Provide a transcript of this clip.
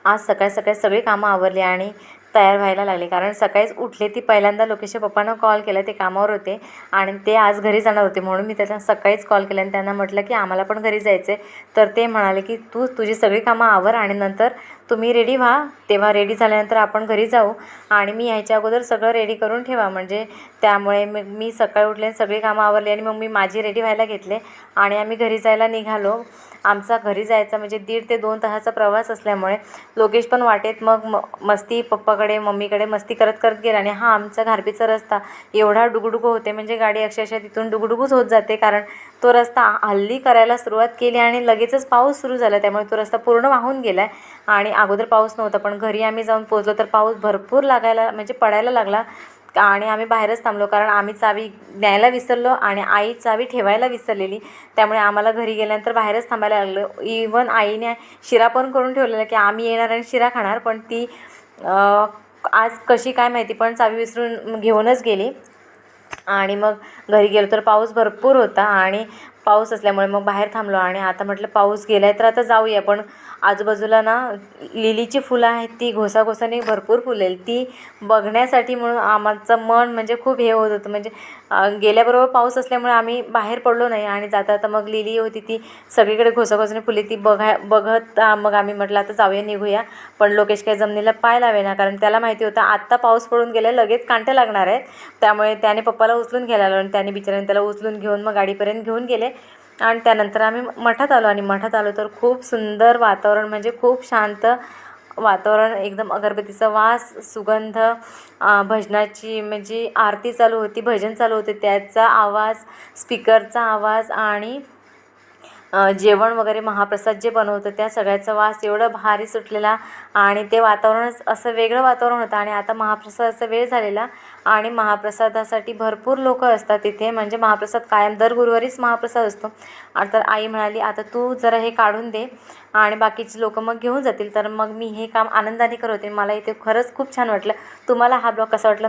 आज सकाळी सगळी कामं आवरली आणि तयार व्हायला लागले, कारण सकाळीच उठले ती पहिल्यांदा लोकेशच्या पप्पांना कॉल केला, ते कामावर होते आणि ते आज घरी जाणार होते. म्हणून मी त्यांना सकाळीच कॉल केला आणि त्यांना म्हटलं की आम्हाला पण घरी जायचं आहे. तर ते म्हणाले की तुझी सगळी कामं आवर आणि नंतर तुम्ही रेडी व्हा, तेव्हा रेडी झाल्यानंतर आपण घरी जाऊ आणि मी यायच्या अगोदर सगळं रेडी करून ठेवा. म्हणजे त्यामुळे मग मी सकाळी उठले, सगळी कामं आवरली आणि मग मी माझी रेडी व्हायला घेतले आणि आम्ही घरी जायला निघालो. आमचा घरी जायचा म्हणजे 1.5 ते 2 तासाचा प्रवास असल्यामुळे लोकेश पण वाटेत मग मस्ती पप्पाकडे मम्मीकडे मस्ती करत करत गेला. आणि हा आमचा घारपीचा रस्ता एवढा डुगडुगू होते, म्हणजे गाडी अक्षरशः तिथून डुगडुगूच होत जाते, कारण तो रस्ता हल्ली करायला सुरुवात केली आणि लगेचच पाऊस सुरू झाला, त्यामुळे तो रस्ता पूर्ण वाहून गेला आहे. आणि अगोदर पाऊस नव्हता, पण घरी आम्ही जाऊन पोचलो तर पाऊस भरपूर लागायला म्हणजे पडायला लागला आणि आम्ही बाहेरच थांबलो, कारण आम्ही चावी न्यायला विसरलो आणि आई चावी ठेवायला विसरलेली. त्यामुळे आम्हाला घरी गेल्यानंतर बाहेरच थांबायला लागलं. इवन आईने शिरा पण करून ठेवलेला की आम्ही येणार आणि शिरा खाणार, पण ती आज कशी काय माहिती पण चावी विसरून घेऊनच गेली. आणि मग घरी गेलो तर पाऊस भरपूर होता आणि पाऊस असल्यामुळे मग बाहेर थांबलो आणि आता म्हटलं पाऊस गेला आहे तर आता जाऊया. पण आजूबाजूला ना लिलीची फुलं आहेत, ती घोसाघोसाने भरपूर फुलेल, ती बघण्यासाठी म्हणून आमचं मन म्हणजे खूप हे होत होतं. म्हणजे गेल्याबरोबर पाऊस असल्यामुळे आम्ही बाहेर पडलो नाही आणि जाता आता मग लिली होती ती सगळीकडे घोसाघोसाने फुले, ती बघत मग आम्ही म्हटलं आता जाऊया निघूया. पण लोकेश काही जमिनीला पाय लावेना, कारण त्याला माहिती होतं आत्ता पाऊस पडून गेला लगेच कांटे लागणार आहेत. त्यामुळे त्याने पप्पाला उचलून घ्यायला आलो आणि त्याने बिचाऱ्याने त्याला उचलून घेऊन मग गाडीपर्यंत घेऊन गेले. आणि त्यानंतर आम्ही मठात आलो आणि मठात आलो तर खूप सुंदर वातावरण, म्हणजे खूप शांत वातावरण, एकदम अगरबत्तीचा वास, सुगंध, भजनाची म्हणजे आरती चालू होती, भजन चालू होते, त्याचा आवाज, स्पीकरचा आवाज आणि जेवण वगैरे महाप्रसाद जे बनवतं त्या सगळ्याचा वास एवढं भारी सुटलेला आणि ते वातावरणच असं वेगळं वातावरण होतं. आणि आता महाप्रसादाचा वेळ झालेला आणि महाप्रसादासाठी भरपूर लोक असतात तिथे, म्हणजे महाप्रसाद कायम दर गुरुवारीच महाप्रसाद असतो. तर आई म्हणाली आता तू जरा हे काढून दे आणि बाकीची लोक मग घेऊन जातील. तर मग मी हे काम आनंदाने करत होते. मला इथे खरंच खूप छान वाटलं. तुम्हाला हा ब्लॉग कसा वाटला